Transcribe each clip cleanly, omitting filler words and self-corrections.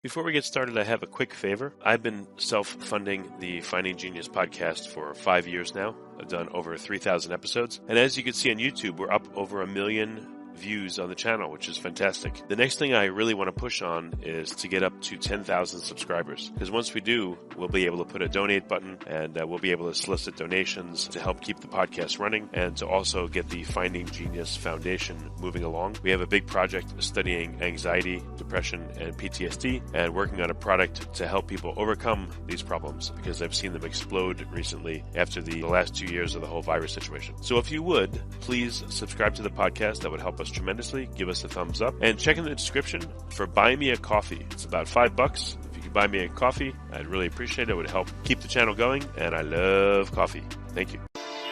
Before we get started, I have a quick favor. I've been self-funding the Finding Genius podcast for 5 years now. I've done over 3,000 episodes. And as you can see on YouTube, we're up over 1 million views on the channel, which is fantastic. The next thing I really want to push on is to get up to 10,000 subscribers. Because once we do, we'll be able to put a donate button and we'll be able to solicit donations to help keep the podcast running and to also get the Finding Genius Foundation moving along. We have a big project studying anxiety, depression, and PTSD and working on a product to help people overcome these problems because I've seen them explode recently after the last 2 years of the whole virus situation. So if you would, please subscribe to the podcast. That would help us tremendously. Give us a thumbs up and check in the description for Buy Me a Coffee. It's about $5. If you could buy me a coffee, I'd really appreciate it. It would help keep the channel going, and I love coffee. Thank you.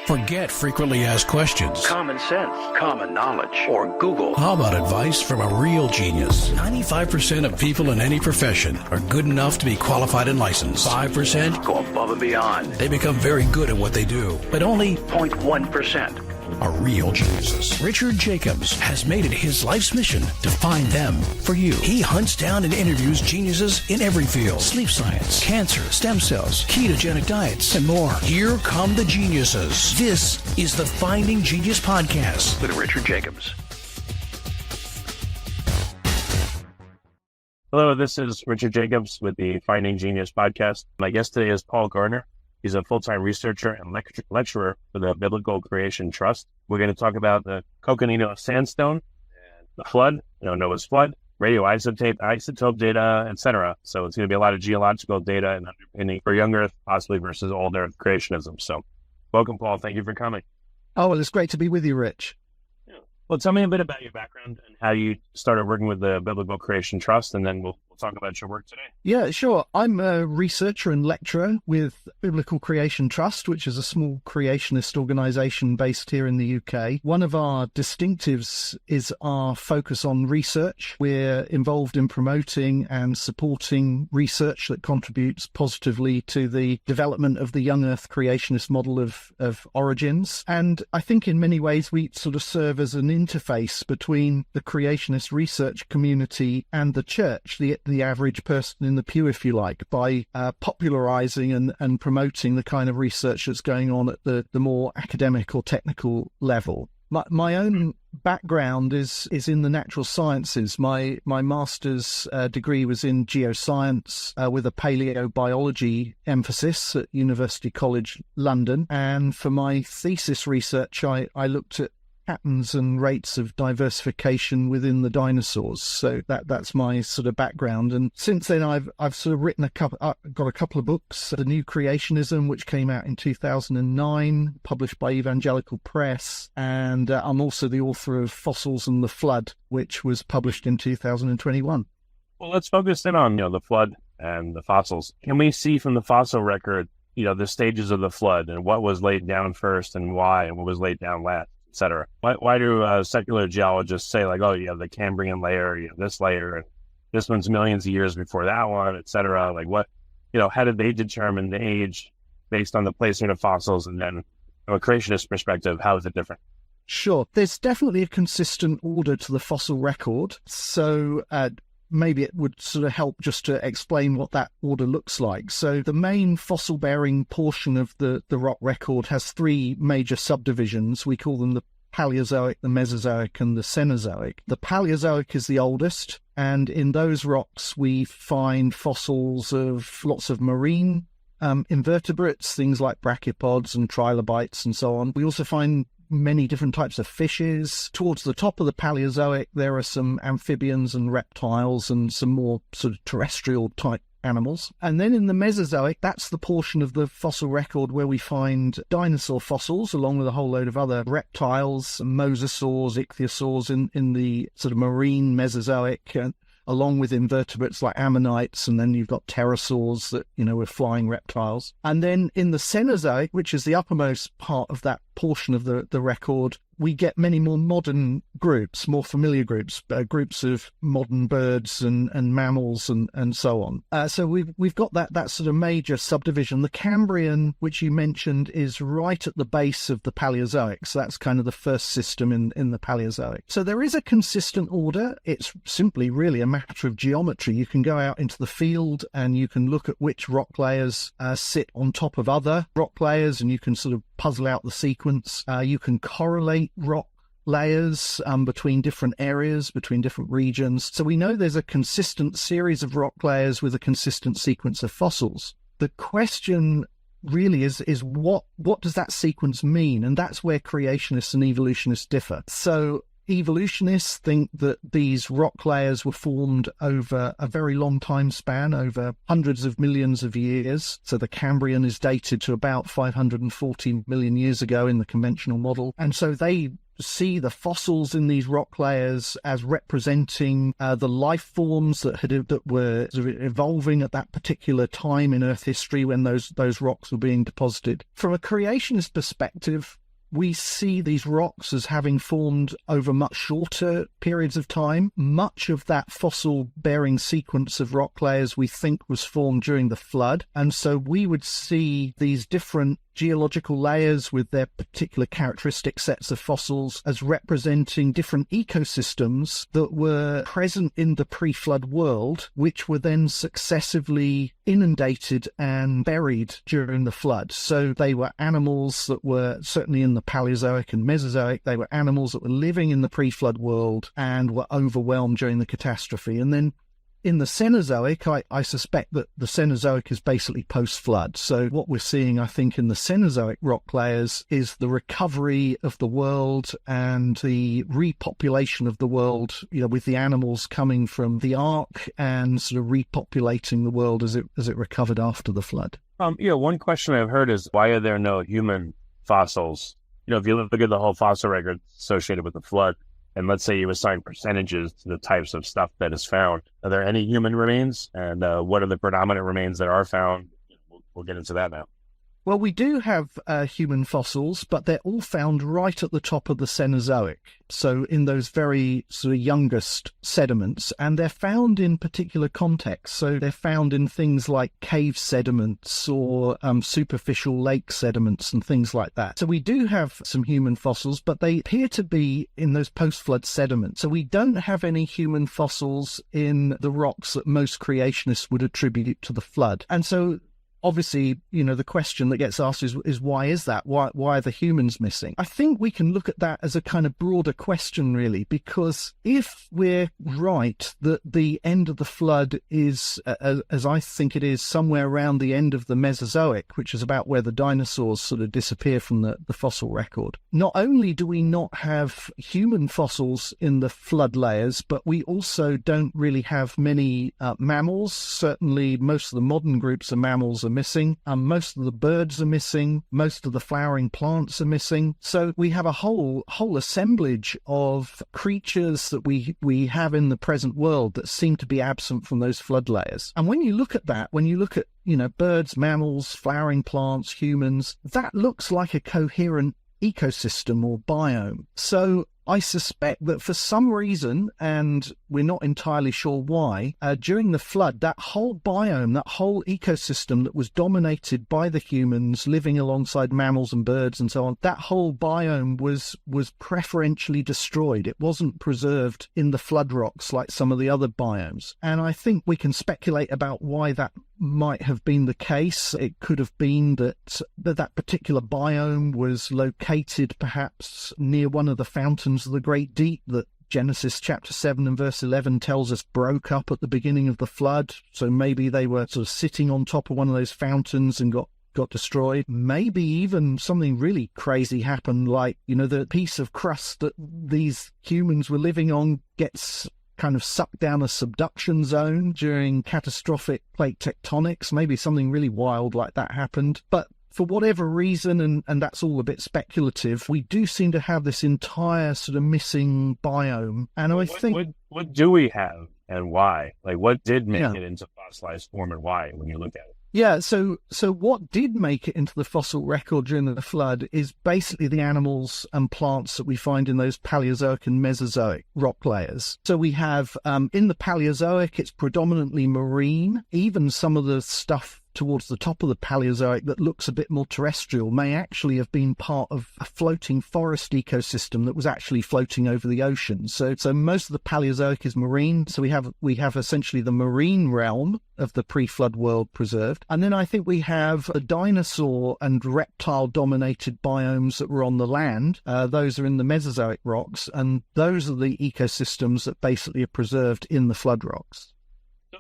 Forget frequently asked questions. Common sense, common knowledge, or Google. How about advice from a real genius? 95% of people in any profession are good enough to be qualified and licensed. 5% go above and beyond. They become very good at what they do, but only 0.1% are real geniuses. Richard Jacobs has made it his life's mission to find them for you. He hunts down and interviews geniuses in every field: sleep science, cancer, stem cells, ketogenic diets, and more. Here come the geniuses. This is the Finding Genius Podcast with Richard Jacobs. Hello, this is Richard Jacobs with the Finding Genius Podcast. My guest today is Paul Garner. He's a full-time researcher and lecturer for the Biblical Creation Trust. We're going to talk about the Coconino Sandstone and the flood, Noah's flood, radioisotope data, etc. So it's going to be a lot of geological data and underpinning for young Earth, possibly versus old Earth creationism. So welcome, Paul. Thank you for coming. Oh, well, it's great to be with you, Rich. Yeah. Well, tell me a bit about your background and how you started working with the Biblical Creation Trust, and then we'll talk about your work today. Yeah, sure. I'm a researcher and lecturer with Biblical Creation Trust, which is a small creationist organisation based here in the UK. One of our distinctives is our focus on research. We're involved in promoting and supporting research that contributes positively to the development of the young Earth creationist model of origins. And I think in many ways we sort of serve as an interface between the creationist research community and the church, the average person in the pew, if you like, by popularizing and promoting the kind of research that's going on at the more academic or technical level. My own background is in the natural sciences. My master's degree was in geoscience with a paleobiology emphasis at University College London. And for my thesis research, I looked at patterns and rates of diversification within the dinosaurs. So that's my sort of background. And since then, I've sort of written got a couple of books. The New Creationism, which came out in 2009, published by Evangelical Press, and I'm also the author of Fossils and the Flood, which was published in 2021. Well, let's focus in on the flood and the fossils. Can we see from the fossil record, the stages of the flood and what was laid down first and why, and what was laid down last, etc.? Why do secular geologists say, like, oh, you have the Cambrian layer, you have this layer, and this one's millions of years before that one, etc.? Like, what, how did they determine the age based on the placement of fossils? And then from a creationist perspective, how is it different? Sure. There's definitely a consistent order to the fossil record. So maybe it would sort of help just to explain what that order looks like. So the main fossil-bearing portion of the rock record has three major subdivisions. We call them the Paleozoic, the Mesozoic, and the Cenozoic. The Paleozoic is the oldest, and in those rocks we find fossils of lots of marine invertebrates, things like brachiopods and trilobites and so on. We also find many different types of fishes. Towards the top of the Paleozoic, there are some amphibians and reptiles and some more sort of terrestrial type animals. And then in the Mesozoic, that's the portion of the fossil record where we find dinosaur fossils, along with a whole load of other reptiles, mosasaurs, ichthyosaurs in the sort of marine Mesozoic, along with invertebrates like ammonites, and then you've got pterosaurs that, were flying reptiles. And then in the Cenozoic, which is the uppermost part of that portion of the record, we get many more modern groups, more familiar groups, groups of modern birds and mammals and so on. So we've got that sort of major subdivision. The Cambrian, which you mentioned, is right at the base of the Paleozoic. So that's kind of the first system in the Paleozoic. So there is a consistent order. It's simply really a matter of geometry. You can go out into the field and you can look at which rock layers sit on top of other rock layers, and you can sort of puzzle out the sequence. You can correlate rock layers between different areas, between different regions. So we know there's a consistent series of rock layers with a consistent sequence of fossils. The question really is what does that sequence mean? And that's where creationists and evolutionists differ. So evolutionists think that these rock layers were formed over a very long time span, over hundreds of millions of years. So the Cambrian is dated to about 540 million years ago in the conventional model. And so they see the fossils in these rock layers as representing the life forms that were sort of evolving at that particular time in Earth history when those rocks were being deposited. From a creationist perspective, we see these rocks as having formed over much shorter periods of time. Much of that fossil-bearing sequence of rock layers we think was formed during the flood. And so we would see these different geological layers with their particular characteristic sets of fossils as representing different ecosystems that were present in the pre-flood world, which were then successively inundated and buried during the flood. So they were animals that were certainly in the Paleozoic and Mesozoic. They were animals that were living in the pre-flood world and were overwhelmed during the catastrophe. And then in the Cenozoic, I suspect that the Cenozoic is basically post-flood. So what we're seeing, I think, in the Cenozoic rock layers is the recovery of the world and the repopulation of the world, with the animals coming from the Ark and sort of repopulating the world as it recovered after the flood. One question I've heard is, why are there no human fossils? If you look at the whole fossil record associated with the flood, and let's say you assign percentages to the types of stuff that is found, are there any human remains? And what are the predominant remains that are found? We'll get into that now. Well, we do have human fossils, but they're all found right at the top of the Cenozoic. So in those very sort of youngest sediments, and they're found in particular contexts. So they're found in things like cave sediments or superficial lake sediments and things like that. So we do have some human fossils, but they appear to be in those post-flood sediments. So we don't have any human fossils in the rocks that most creationists would attribute to the flood. And so obviously, the question that gets asked is why is that? Why are the humans missing? I think we can look at that as a kind of broader question, really, because if we're right that the end of the flood is, as I think it is, somewhere around the end of the Mesozoic, which is about where the dinosaurs sort of disappear from the fossil record, not only do we not have human fossils in the flood layers, but we also don't really have many mammals. Certainly, most of the modern groups of mammals are missing. Most of the birds are missing. Most of the flowering plants are missing. So we have a whole assemblage of creatures that we have in the present world that seem to be absent from those flood layers. And when you look at that, birds, mammals, flowering plants, humans, that looks like a coherent ecosystem or biome. So I suspect that for some reason, and we're not entirely sure why, during the flood, that whole biome, that whole ecosystem that was dominated by the humans living alongside mammals and birds and so on, that whole biome was preferentially destroyed. It wasn't preserved in the flood rocks like some of the other biomes. And I think we can speculate about why that might have been the case. It could have been that particular biome was located perhaps near one of the fountains of the Great Deep that Genesis chapter 7 and verse 11 tells us broke up at the beginning of the flood. So maybe they were sort of sitting on top of one of those fountains and got destroyed. Maybe even something really crazy happened, like, the piece of crust that these humans were living on gets kind of sucked down a subduction zone during catastrophic plate tectonics. Maybe something really wild like that happened. But for whatever reason, and that's all a bit speculative, we do seem to have this entire sort of missing biome. And I think... What do we have and why? Like, what did make it into fossilized form and why, when you look at it? Yeah, so what did make it into the fossil record during the flood is basically the animals and plants that we find in those Paleozoic and Mesozoic rock layers. So we have, in the Paleozoic, it's predominantly marine. Even some of the stuff towards the top of the Paleozoic that looks a bit more terrestrial may actually have been part of a floating forest ecosystem that was actually floating over the ocean. So most of the Paleozoic is marine. So we have essentially the marine realm of the pre-flood world preserved. And then I think we have the dinosaur and reptile-dominated biomes that were on the land. Those are in the Mesozoic rocks, and those are the ecosystems that basically are preserved in the flood rocks.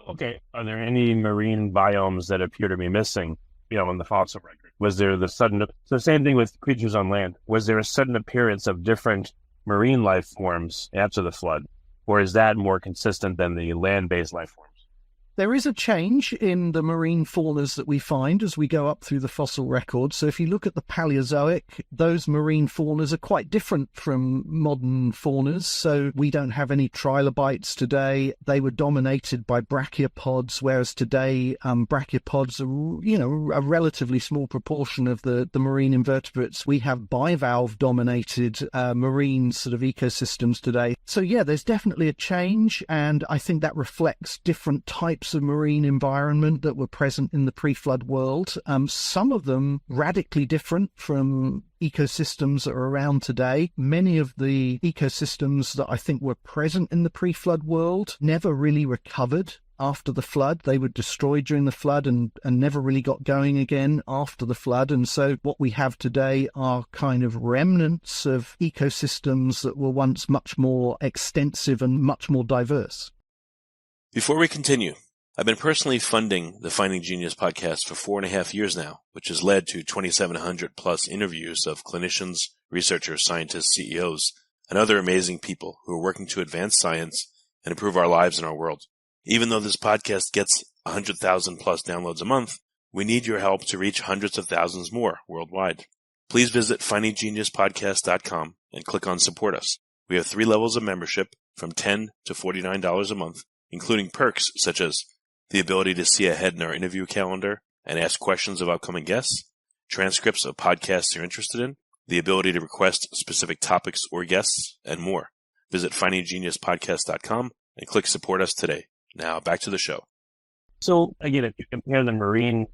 Okay, are there any marine biomes that appear to be missing, in the fossil record? Was there so same thing with creatures on land. Was there a sudden appearance of different marine life forms after the flood? Or is that more consistent than the land-based life forms? There is a change in the marine faunas that we find as we go up through the fossil record. So if you look at the Paleozoic, those marine faunas are quite different from modern faunas. So we don't have any trilobites today. They were dominated by brachiopods, whereas today brachiopods are, a relatively small proportion of the marine invertebrates. We have bivalve-dominated marine sort of ecosystems today. So yeah, there's definitely a change, and I think that reflects different types of marine environment that were present in the pre-flood world. Some of them radically different from ecosystems that are around today. Many of the ecosystems that I think were present in the pre-flood world never really recovered after the flood. They were destroyed during the flood and never really got going again after the flood. And so what we have today are kind of remnants of ecosystems that were once much more extensive and much more diverse. Before we continue, I've been personally funding the Finding Genius podcast for 4.5 years now, which has led to 2,700 plus interviews of clinicians, researchers, scientists, CEOs, and other amazing people who are working to advance science and improve our lives and our world. Even though this podcast gets 100,000 plus downloads a month, we need your help to reach hundreds of thousands more worldwide. Please visit findinggeniuspodcast.com and click on Support Us. We have 3 levels of membership from $10 to $49 a month, including perks such as the ability to see ahead in our interview calendar and ask questions of upcoming guests, transcripts of podcasts you're interested in, the ability to request specific topics or guests, and more. Visit findinggeniuspodcast.com and click Support Us today. Now, back to the show. So, again, if you compare the marine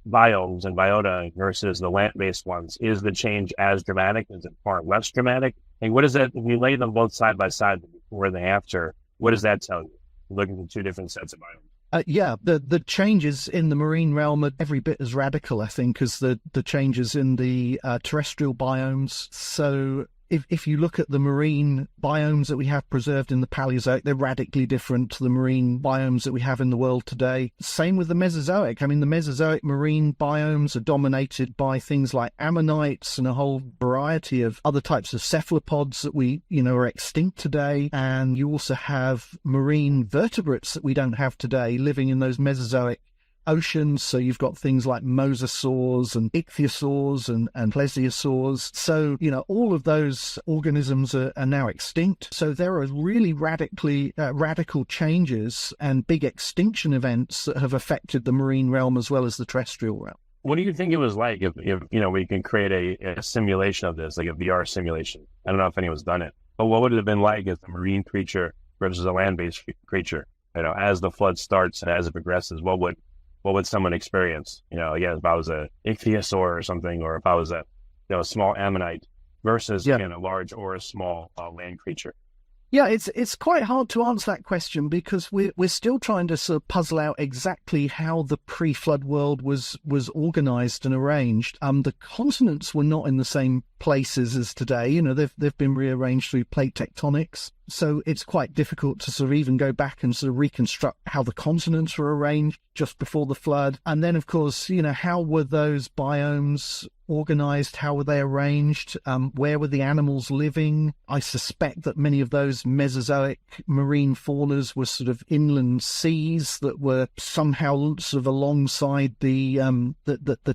biomes and biota versus the land-based ones, is the change as dramatic? Is it far less dramatic? And what is that, if you lay them both side by side, the before and the after, what does that tell you? Looking at 2 different sets of biomes. The changes in the marine realm are every bit as radical, I think, as the changes in the terrestrial biomes. So if you look at the marine biomes that we have preserved in the Paleozoic, they're radically different to the marine biomes that we have in the world today. Same with the Mesozoic. I mean, the Mesozoic marine biomes are dominated by things like ammonites and a whole variety of other types of cephalopods that we, are extinct today. And you also have marine vertebrates that we don't have today living in those Mesozoic oceans. So you've got things like mosasaurs and ichthyosaurs and plesiosaurs. So, all of those organisms are now extinct. So there are really radical changes and big extinction events that have affected the marine realm as well as the terrestrial realm. What do you think it was like if we can create a simulation of this, like a VR simulation? I don't know if anyone's done it, but what would it have been like as a marine creature versus a land-based creature? As the flood starts and as it progresses, what would someone experience? Again, if I was a ichthyosaur or something, or if I was a small ammonite versus a large or a small land creature. Yeah, it's quite hard to answer that question because we're still trying to sort of puzzle out exactly how the pre-flood world was organized and arranged. The continents were not in the same places as today. They've been rearranged through plate tectonics. So it's quite difficult to sort of even go back and sort of reconstruct how the continents were arranged just before the flood. And then, of course, how were those biomes organized? How were they arranged? Where were the animals living? I suspect that many of those Mesozoic marine faunas were sort of inland seas that were somehow sort of alongside the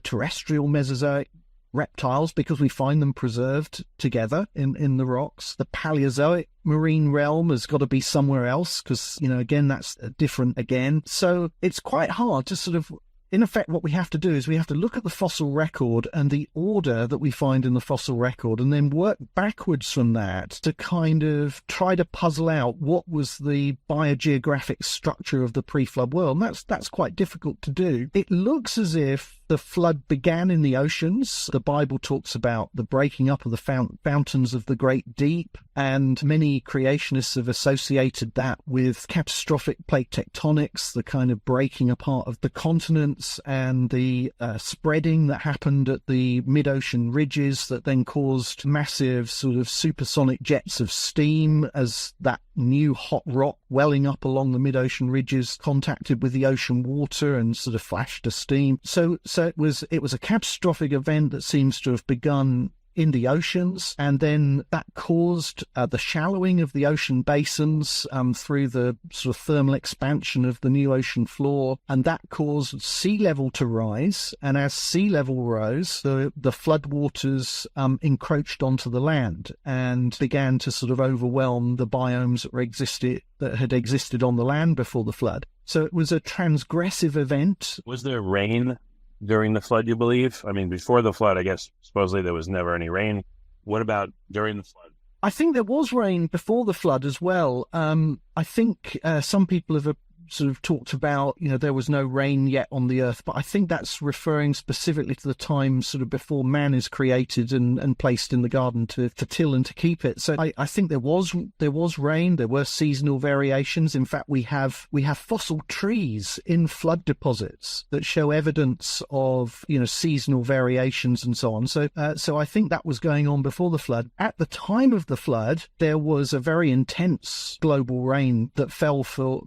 terrestrial Mesozoic reptiles, because we find them preserved together in the rocks. The Paleozoic marine realm has got to be somewhere else because, again, that's different again. So it's quite hard to sort of in effect, what we have to do is we have to look at the fossil record and the order that we find in the fossil record, and then work backwards from that to kind of try to puzzle out what was the biogeographic structure of the pre-flood world. And that's quite difficult to do. It looks as if the flood began in the oceans. The Bible talks about the breaking up of the fountains of the great deep, and many creationists have associated that with catastrophic plate tectonics, the kind of breaking apart of the continents and the spreading that happened at the mid-ocean ridges that then caused massive sort of supersonic jets of steam as that new hot rock welling up along the mid-ocean ridges contacted with the ocean water and sort of flashed to steam. So it was a catastrophic event that seems to have begun in the oceans, and then that caused the shallowing of the ocean basins through the sort of thermal expansion of the new ocean floor, and that caused sea level to rise. And as sea level rose, the floodwaters encroached onto the land and began to sort of overwhelm the biomes that had existed on the land before the flood. So it was a transgressive event. Was there rain during the flood, you believe? I mean, before the flood, I guess supposedly there was never any rain. What about during the flood? I think there was rain before the flood as well. I think some people have sort of talked about, there was no rain yet on the earth, but I think that's referring specifically to the time sort of before man is created and placed in the garden to till and to keep it. So I think there was rain, there were seasonal variations. In fact, we have fossil trees in flood deposits that show evidence of, seasonal variations and so on. So I think that was going on before the flood. At the time of the flood, there was a very intense global rain that fell for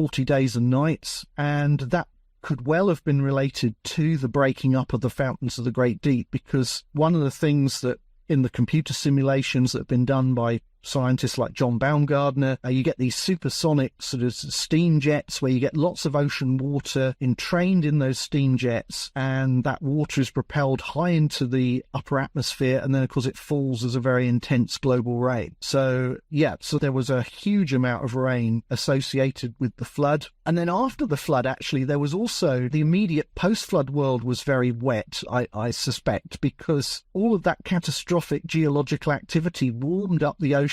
40 days and nights, and that could well have been related to the breaking up of the fountains of the great deep, because one of the things that in the computer simulations that have been done by scientists like John Gardner, you get these supersonic sort of steam jets where you get lots of ocean water entrained in those steam jets, and that water is propelled high into the upper atmosphere, and then of course it falls as a very intense global rain. So there was a huge amount of rain associated with the flood. And then after the flood, actually, there was also the immediate post-flood world was very wet, I suspect, because all of that catastrophic geological activity warmed up the oceans.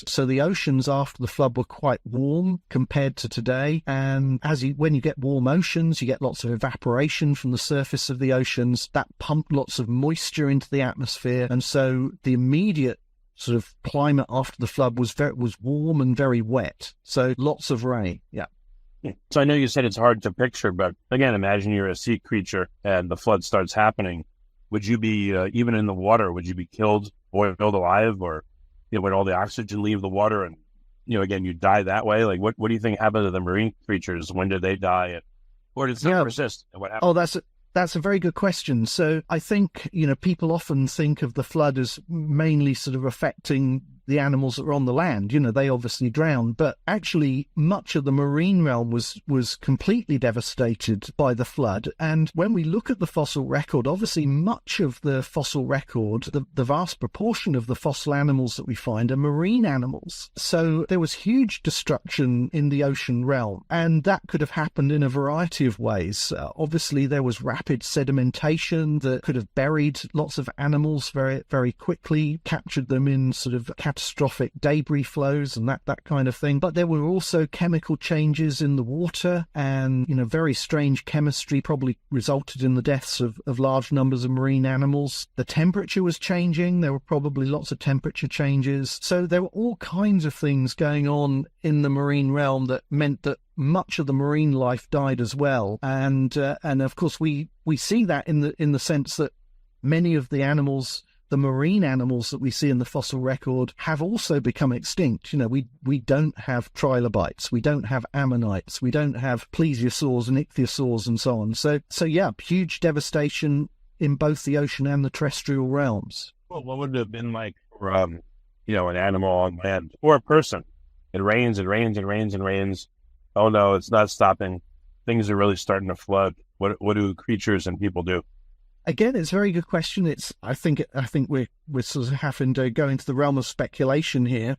So the oceans after the flood were quite warm compared to today. And when you get warm oceans, you get lots of evaporation from the surface of the oceans. That pumped lots of moisture into the atmosphere. And so the immediate sort of climate after the flood was warm and very wet. So lots of rain. Yeah. So I know you said it's hard to picture, but again, imagine you're a sea creature and the flood starts happening. Would you be, even in the water, would you be killed, boiled alive, or would all the oxygen leave the water and, again, you die that way? Like, what do you think happened to the marine creatures? When did they die? Or did it persist? And what happened? Oh, that's a very good question. So I think, people often think of the flood as mainly sort of affecting the animals that were on the land. They obviously drowned, but actually much of the marine realm was completely devastated by the flood. And when we look at the fossil record, obviously much of the fossil record, the vast proportion of the fossil animals that we find are marine animals. So there was huge destruction in the ocean realm, and that could have happened in a variety of ways. Obviously there was rapid sedimentation that could have buried lots of animals very, very quickly, captured them in sort of catastrophic debris flows and that kind of thing. But there were also chemical changes in the water, and very strange chemistry probably resulted in the deaths of large numbers of marine animals. The temperature was changing. There were probably lots of temperature changes. So there were all kinds of things going on in the marine realm that meant that much of the marine life died as well. And of course we see that in the sense that many of the animals, the marine animals that we see in the fossil record, have also become extinct. We don't have trilobites, we don't have ammonites, we don't have plesiosaurs and ichthyosaurs and so on. So huge devastation in both the ocean and the terrestrial realms. Well, what would it have been like for an animal on land or a person? It rains and rains and rains and rains. Oh no, it's not stopping. Things are really starting to flood. What do creatures and people do? Again, it's a very good question. I think we're sort of having to go into the realm of speculation here.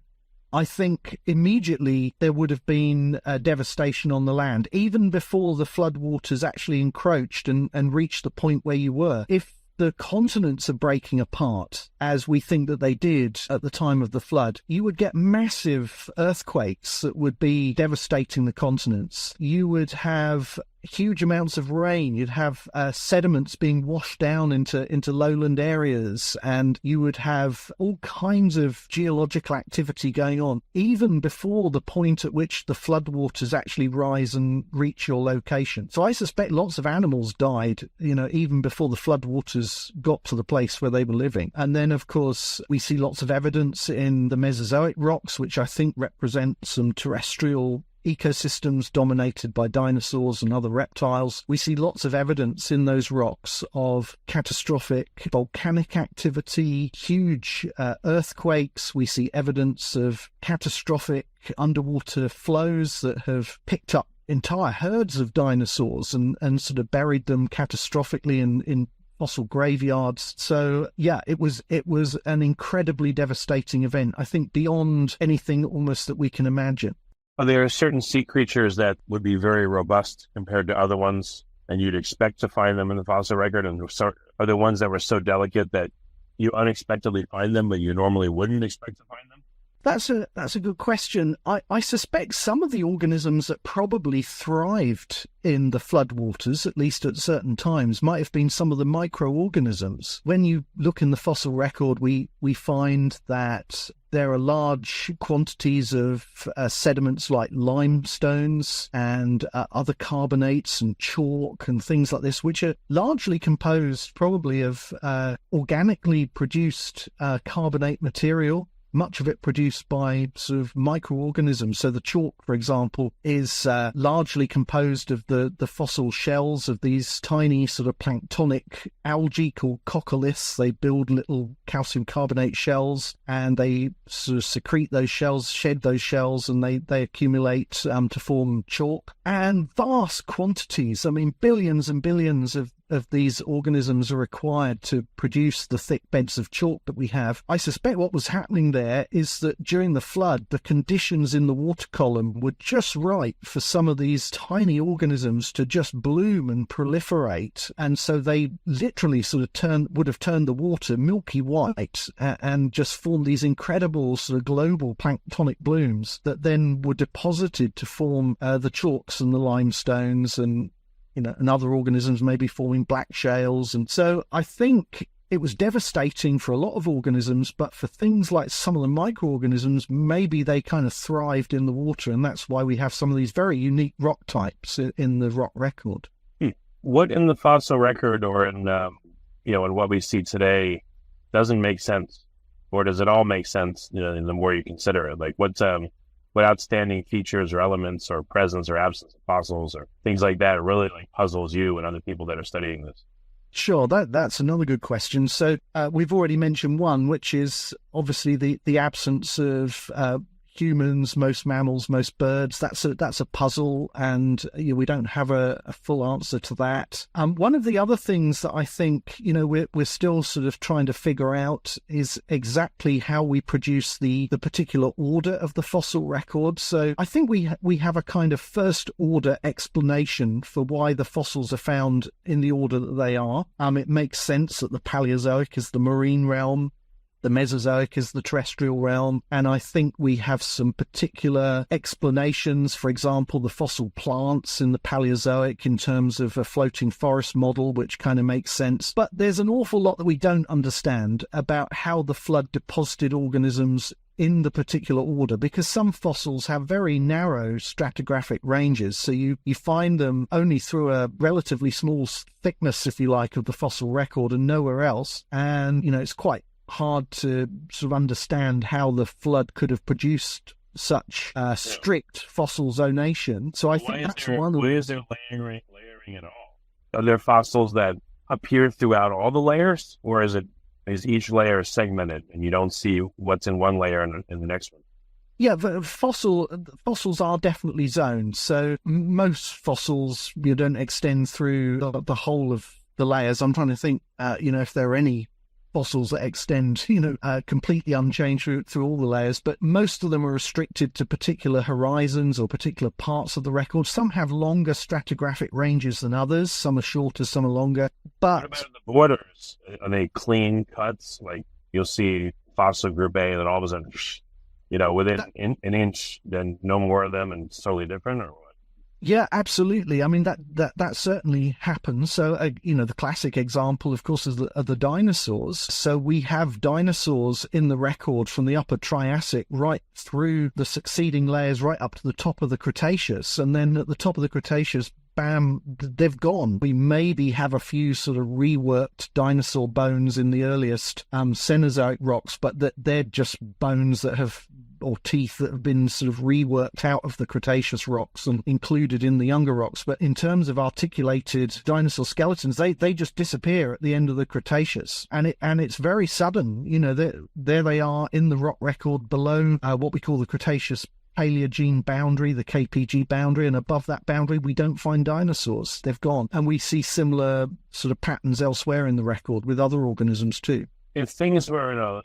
I think immediately there would have been devastation on the land, even before the floodwaters actually encroached and reached the point where you were. If the continents are breaking apart, as we think that they did at the time of the flood, you would get massive earthquakes that would be devastating the continents. You would have huge amounts of rain. You'd have sediments being washed down into lowland areas, and you would have all kinds of geological activity going on, even before the point at which the floodwaters actually rise and reach your location. So I suspect lots of animals died, even before the floodwaters got to the place where they were living. And then, of course, we see lots of evidence in the Mesozoic rocks, which I think represent some terrestrial ecosystems dominated by dinosaurs and other reptiles. We see lots of evidence in those rocks of catastrophic volcanic activity, huge earthquakes. We see evidence of catastrophic underwater flows that have picked up entire herds of dinosaurs and sort of buried them catastrophically in fossil graveyards. So yeah, it was an incredibly devastating event, I think beyond anything almost that we can imagine. Are there certain sea creatures that would be very robust compared to other ones, and you'd expect to find them in the fossil record? And are there ones that were so delicate that you unexpectedly find them, but you normally wouldn't expect to find them? That's a good question. I suspect some of the organisms that probably thrived in the floodwaters, at least at certain times, might have been some of the microorganisms. When you look in the fossil record, we find that there are large quantities of sediments like limestones and other carbonates and chalk and things like this, which are largely composed probably of organically produced carbonate material, much of it produced by sort of microorganisms. So the chalk, for example, is largely composed of the fossil shells of these tiny sort of planktonic algae called coccoliths. They build little calcium carbonate shells, and they sort of secrete those shells, shed those shells, and they accumulate to form chalk. And vast quantities, billions and billions of these organisms are required to produce the thick beds of chalk that we have. I suspect what was happening there is that during the flood, the conditions in the water column were just right for some of these tiny organisms to just bloom and proliferate. And so they literally sort of would have turned the water milky white and just formed these incredible sort of global planktonic blooms that then were deposited to form the chalks and the limestones and other organisms maybe forming black shales. And so I think it was devastating for a lot of organisms, but for things like some of the microorganisms, maybe they kind of thrived in the water, and that's why we have some of these very unique rock types in the rock record. What in the fossil record or in what we see today doesn't make sense, or does it all make sense? The more you consider it, like what outstanding features or elements or presence or absence of fossils or things like that really puzzles you and other people that are studying this? Sure, that's another good question. So we've already mentioned one, which is obviously the absence of humans, most mammals, most birds. That's a puzzle, and we don't have a full answer to that. One of the other things that I think we're still sort of trying to figure out is exactly how we produce the particular order of the fossil record. So I think we have a kind of first order explanation for why the fossils are found in the order that they are. It makes sense that the Paleozoic is the marine realm, the Mesozoic is the terrestrial realm, and I think we have some particular explanations. For example, the fossil plants in the Paleozoic in terms of a floating forest model, which kind of makes sense. But there's an awful lot that we don't understand about how the flood deposited organisms in the particular order, because some fossils have very narrow stratigraphic ranges, so you find them only through a relatively small thickness, if you like, of the fossil record and nowhere else. And it's quite hard to sort of understand how the flood could have produced such strict fossil zonation. So I think that's one. Why is there layering at all? Are there fossils that appear throughout all the layers, or is each layer segmented and you don't see what's in one layer and in the next one? Yeah, fossils are definitely zoned. So most fossils don't extend through the whole of the layers. I'm trying to think, if there are any fossils that extend, completely unchanged through all the layers, but most of them are restricted to particular horizons or particular parts of the record. Some have longer stratigraphic ranges than others. Some are shorter, some are longer. But what about the borders? Are they clean cuts? Like you'll see fossil group A, and then all of a sudden, within an inch, then no more of them, and it's totally different, or what? Yeah, absolutely. I mean, that certainly happens. So, the classic example, of course, is the dinosaurs. So we have dinosaurs in the record from the upper Triassic right through the succeeding layers, right up to the top of the Cretaceous. And then at the top of the Cretaceous, bam, they've gone. We maybe have a few sort of reworked dinosaur bones in the earliest Cenozoic rocks, but they're just bones that have, or teeth that have been sort of reworked out of the Cretaceous rocks and included in the younger rocks. But in terms of articulated dinosaur skeletons, they just disappear at the end of the Cretaceous, and it's very sudden. There they are in the rock record below what we call the Cretaceous Paleogene boundary, the KPG boundary, and above that boundary we don't find dinosaurs. They've gone. And we see similar sort of patterns elsewhere in the record with other organisms too. If things were not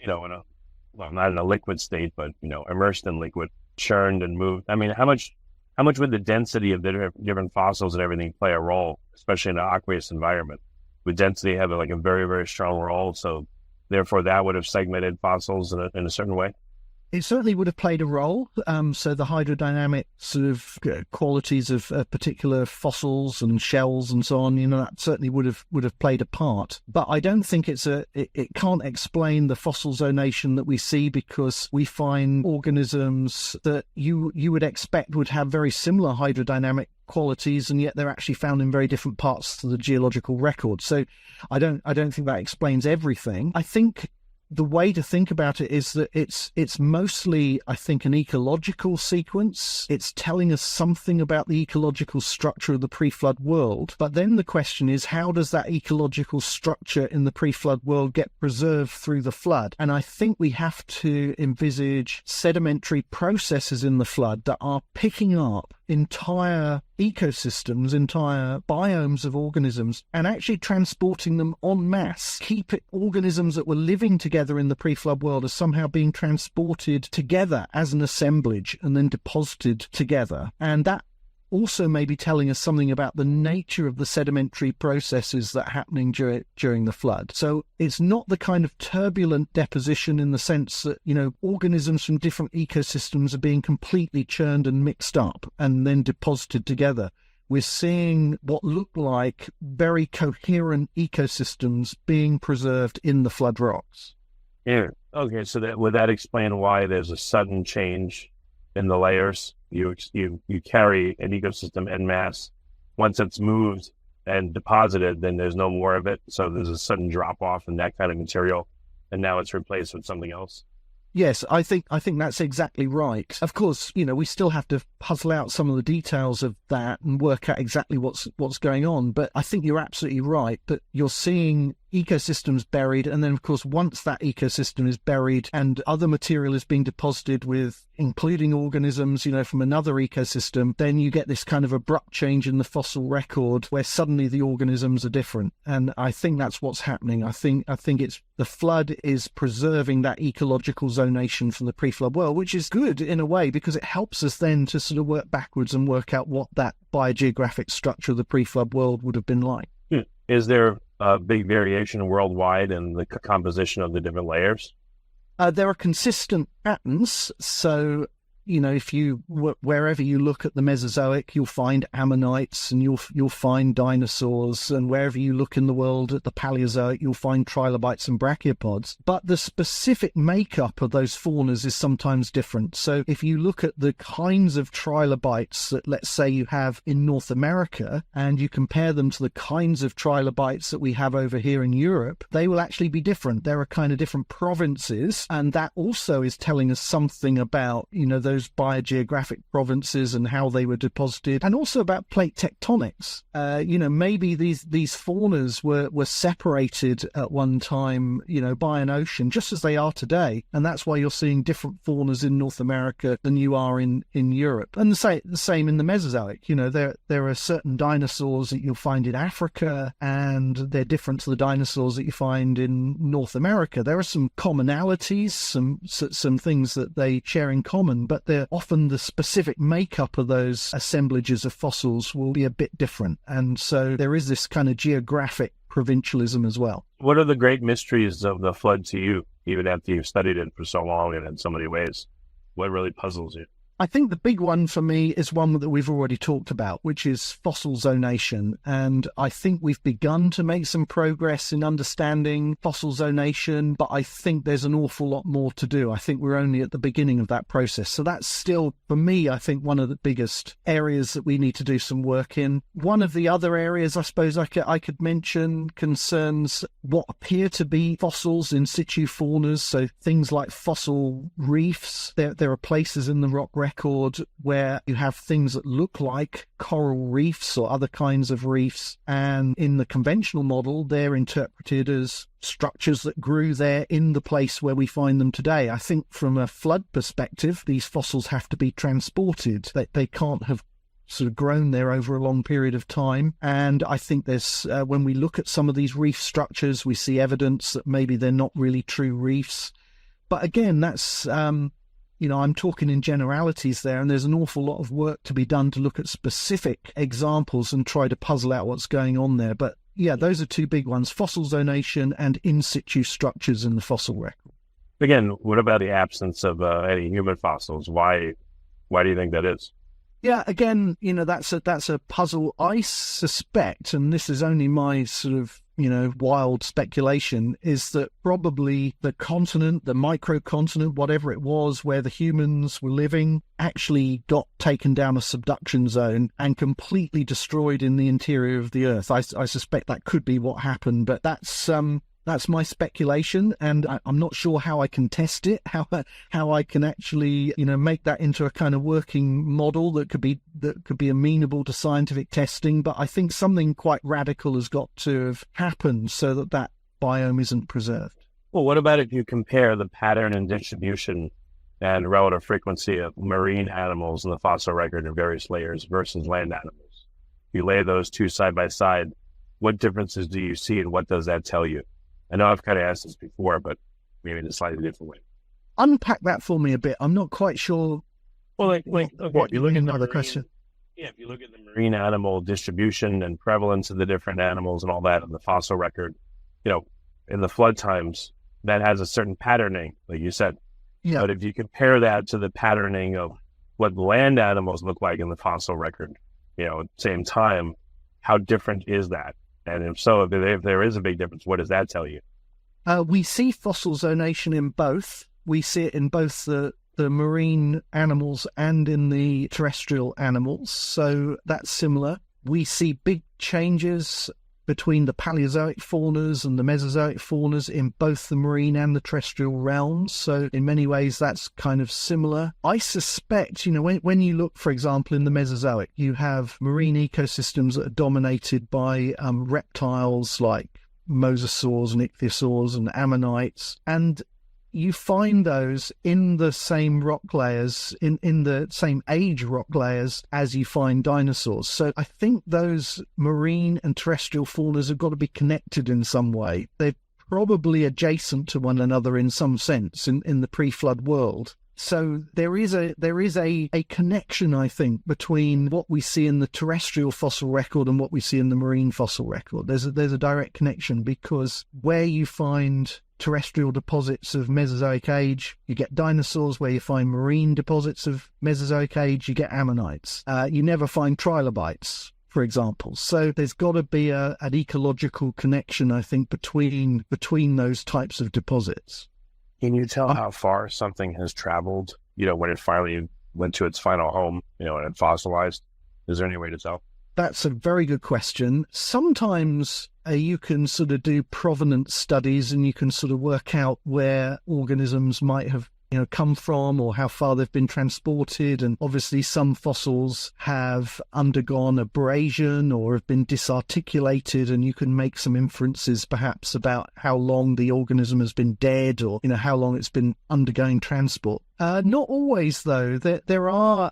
in a liquid state, but immersed in liquid, churned and moved, I mean, how much would the density of the different fossils and everything play a role, especially in an aqueous environment? Would density have a very, very strong role? So therefore that would have segmented fossils in a certain way? It certainly would have played a role. So the hydrodynamic sort of qualities of particular fossils and shells and so on, that certainly would have played a part. But I don't think it can't explain the fossil zonation that we see, because we find organisms that you would expect would have very similar hydrodynamic qualities, and yet they're actually found in very different parts of the geological record. So I don't think that explains everything. I think the way to think about it is that it's mostly, I think, an ecological sequence. It's telling us something about the ecological structure of the pre-flood world. But then the question is, how does that ecological structure in the pre-flood world get preserved through the flood? And I think we have to envisage sedimentary processes in the flood that are picking up entire ecosystems, entire biomes of organisms, and actually transporting them en masse. Organisms that were living together in the pre-flood world are somehow being transported together as an assemblage and then deposited together. And that also may be telling us something about the nature of the sedimentary processes that are happening during the flood. So it's not the kind of turbulent deposition in the sense that, organisms from different ecosystems are being completely churned and mixed up and then deposited together. We're seeing what look like very coherent ecosystems being preserved in the flood rocks. Yeah. Okay. So would that explain why there's a sudden change in the layers? You carry an ecosystem en masse. Once it's moved and deposited, then there's no more of it. So there's a sudden drop off in that kind of material, and now it's replaced with something else. Yes, I think that's exactly right. Of course, we still have to puzzle out some of the details of that and work out exactly what's going on. But I think you're absolutely right that you're seeing ecosystems buried, and then of course once that ecosystem is buried and other material is being deposited with, including organisms from another ecosystem, then you get this kind of abrupt change in the fossil record where suddenly the organisms are different. And I think that's what's happening. I think it's the flood is preserving that ecological zonation from the pre-flood world, which is good in a way because it helps us then to sort of work backwards and work out what that biogeographic structure of the pre-flood world would have been like. Is there a big variation worldwide in the composition of the different layers? There are consistent patterns. So, if wherever you look at the Mesozoic, you'll find ammonites and you'll find dinosaurs. And wherever you look in the world at the Paleozoic, you'll find trilobites and brachiopods. But the specific makeup of those faunas is sometimes different. So if you look at the kinds of trilobites that, let's say, you have in North America, and you compare them to the kinds of trilobites that we have over here in Europe, they will actually be different. There are kind of different provinces. And that also is telling us something about, those biogeographic provinces and how they were deposited, and also about plate tectonics. Maybe these faunas were separated at one time, by an ocean, just as they are today, and that's why you're seeing different faunas in North America than you are in Europe. And the same in the Mesozoic. There are certain dinosaurs that you'll find in Africa, and they're different to the dinosaurs that you find in North America. There are some commonalities, some things that they share in common, but they're often the specific makeup of those assemblages of fossils will be a bit different. And so there is this kind of geographic provincialism as well. What are the great mysteries of the flood to you, even after you've studied it for so long and in so many ways? What really puzzles you? I think the big one for me is one that we've already talked about, which is fossil zonation. And I think we've begun to make some progress in understanding fossil zonation, but I think there's an awful lot more to do. I think we're only at the beginning of that process. So that's still, for me, I think one of the biggest areas that we need to do some work in. One of the other areas I suppose I could mention concerns what appear to be fossils in situ faunas. So things like fossil reefs. There are places in the rock record where you have things that look like coral reefs or other kinds of reefs, and in the conventional model they're interpreted as structures that grew there in the place where we find them today. I think from a flood perspective, these fossils have to be transported. They can't have sort of grown there over a long period of time. And I think there's, when we look at some of these reef structures, we see evidence that maybe they're not really true reefs. But again, that's I'm talking in generalities there, and there's an awful lot of work to be done to look at specific examples and try to puzzle out what's going on there. But yeah, those are two big ones, fossil zonation and in situ structures in the fossil record. Again, what about the absence of any human fossils? Why do you think that is? Yeah, again, that's a puzzle. I suspect, and this is only my sort of wild speculation, is that probably the continent, the microcontinent, whatever it was, where the humans were living, actually got taken down a subduction zone and completely destroyed in the interior of the Earth. I suspect that could be what happened, but that's my speculation, and I'm not sure how I can test it, how I can actually, make that into a kind of working model that could be amenable to scientific testing. But I think something quite radical has got to have happened so that biome isn't preserved. Well, what about if you compare the pattern and distribution and relative frequency of marine animals in the fossil record in various layers versus land animals? You lay those two side by side, what differences do you see, and what does that tell you? I know I've kind of asked this before, but maybe in a slightly different way. Unpack that for me a bit. I'm not quite sure. Well, if you look at another question. Yeah, if you look at the marine animal distribution and prevalence of the different animals and all that in the fossil record, in the flood times, that has a certain patterning, like you said. Yeah. But if you compare that to the patterning of what land animals look like in the fossil record, same time, how different is that? And if so, if there is a big difference, what does that tell you? We see fossil zonation in both. We see it in both the marine animals and in the terrestrial animals. So that's similar. We see big changes between the Paleozoic faunas and the Mesozoic faunas in both the marine and the terrestrial realms. So in many ways, that's kind of similar. I suspect, when you look, for example, in the Mesozoic, you have marine ecosystems that are dominated by reptiles like mosasaurs and ichthyosaurs and ammonites. And you find those in the same rock layers, in the same age rock layers as you find dinosaurs. So I think those marine and terrestrial faunas have got to be connected in some way. They're probably adjacent to one another in some sense in the pre-flood world. So there is a connection, I think, between what we see in the terrestrial fossil record and what we see in the marine fossil record. There's a direct connection, because where you find terrestrial deposits of Mesozoic age, you get dinosaurs. Where you find marine deposits of Mesozoic age, you get ammonites. You never find trilobites, for example. So there's got to be an ecological connection, I think, between those types of deposits. Can you tell how far something has traveled, when it finally went to its final home, and it fossilized? Is there any way to tell? That's a very good question. Sometimes you can sort of do provenance studies, and you can sort of work out where organisms might have come from, or how far they've been transported. And obviously some fossils have undergone abrasion or have been disarticulated, and you can make some inferences perhaps about how long the organism has been dead, or how long it's been undergoing transport. Not always, though. There are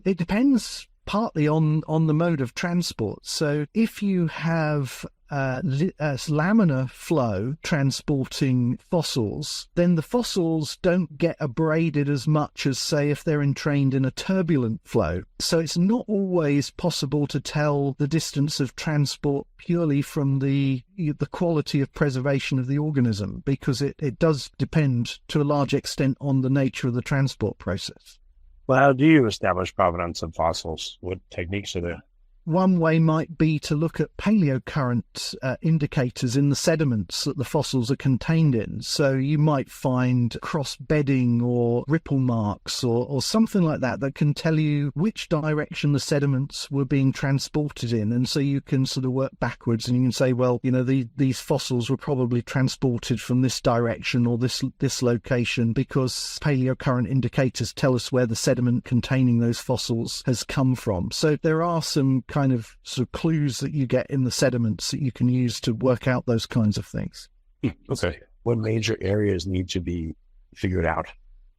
it depends partly on the mode of transport. So if you have laminar flow transporting fossils, then the fossils don't get abraded as much as, say, if they're entrained in a turbulent flow. So it's not always possible to tell the distance of transport purely from the quality of preservation of the organism, because it does depend to a large extent on the nature of the transport process. Well, how do you establish provenance of fossils? What techniques are there? One way might be to look at paleocurrent indicators in the sediments that the fossils are contained in. So you might find cross-bedding or ripple marks or something like that can tell you which direction the sediments were being transported in. And so you can sort of work backwards, and you can say, well, these fossils were probably transported from this direction or this location, because paleocurrent indicators tell us where the sediment containing those fossils has come from. So there are some kind of sort of clues that you get in the sediments that you can use to work out those kinds of things. Okay. What major areas need to be figured out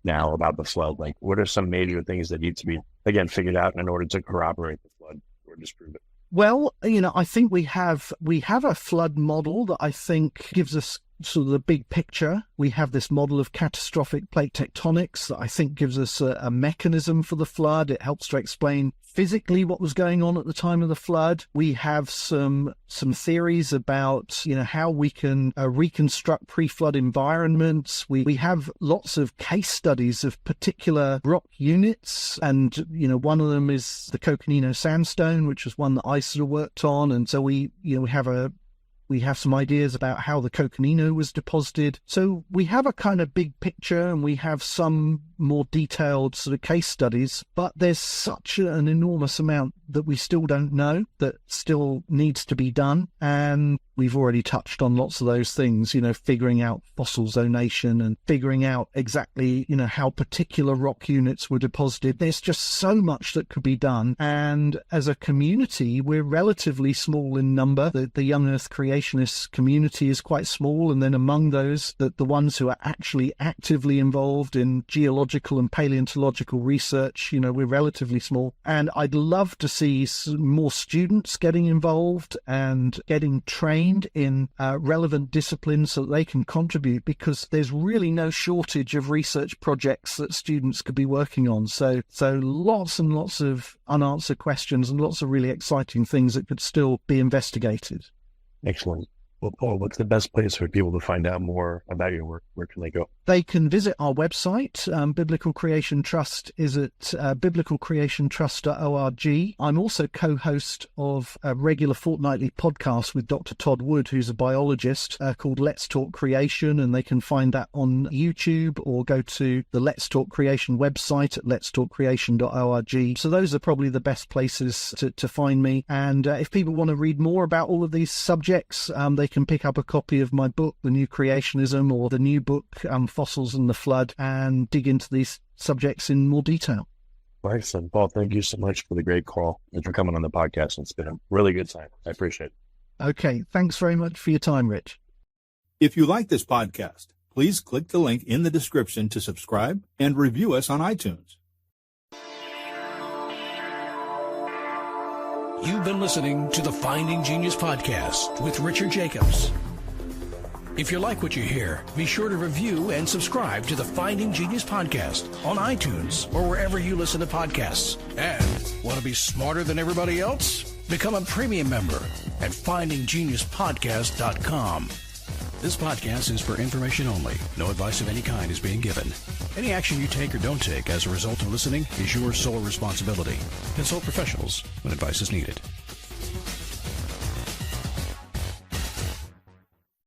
now about the flood? Like, what are some major things that need to be, again, figured out in order to corroborate the flood or disprove it? Well, I think we have a flood model that I think gives us sort of the big picture. We have this model of catastrophic plate tectonics that I think gives us a mechanism for the flood. It helps to explain physically what was going on at the time of the flood. We have some theories about how we can reconstruct pre-flood environments. We have lots of case studies of particular rock units, and one of them is the Coconino sandstone, which was one that I sort of worked on. And so we have some ideas about how the Coconino was deposited. So we have a kind of big picture, and we have some more detailed sort of case studies, but there's such an enormous amount that we still don't know, that still needs to be done. And we've already touched on lots of those things, figuring out fossil zonation and figuring out exactly, how particular rock units were deposited. There's just so much that could be done. And as a community, we're relatively small in number. The Young Earth Creationist community is quite small. And then among those, the ones who are actually actively involved in geological and paleontological research, we're relatively small. And I'd love to see more students getting involved and getting trained in relevant disciplines so that they can contribute, because there's really no shortage of research projects that students could be working on. So lots and lots of unanswered questions and lots of really exciting things that could still be investigated. Excellent. Well, Paul, what's the best place for people to find out more about your work? Where can they go? They can visit our website. Biblical Creation Trust is at biblicalcreationtrust.org. I'm also co-host of a regular fortnightly podcast with Dr. Todd Wood, who's a biologist, called Let's Talk Creation, and they can find that on YouTube or go to the Let's Talk Creation website at letstalkcreation.org. So those are probably the best places to find me. And if people want to read more about all of these subjects, they can pick up a copy of my book, The New Creationism, or the new book, Fossils and the Flood, and dig into these subjects in more detail. Excellent. Paul, thank you so much for the great call and for coming on the podcast. It's been a really good time. I appreciate it. Okay. Thanks very much for your time, Rich. If you like this podcast, please click the link in the description to subscribe and review us on iTunes. You've been listening to the Finding Genius podcast with Richard Jacobs. If you like what you hear, be sure to review and subscribe to the Finding Genius podcast on iTunes or wherever you listen to podcasts. And want to be smarter than everybody else? Become a premium member at findinggeniuspodcast.com. This podcast is for information only. No advice of any kind is being given. Any action you take or don't take as a result of listening is your sole responsibility. Consult professionals when advice is needed.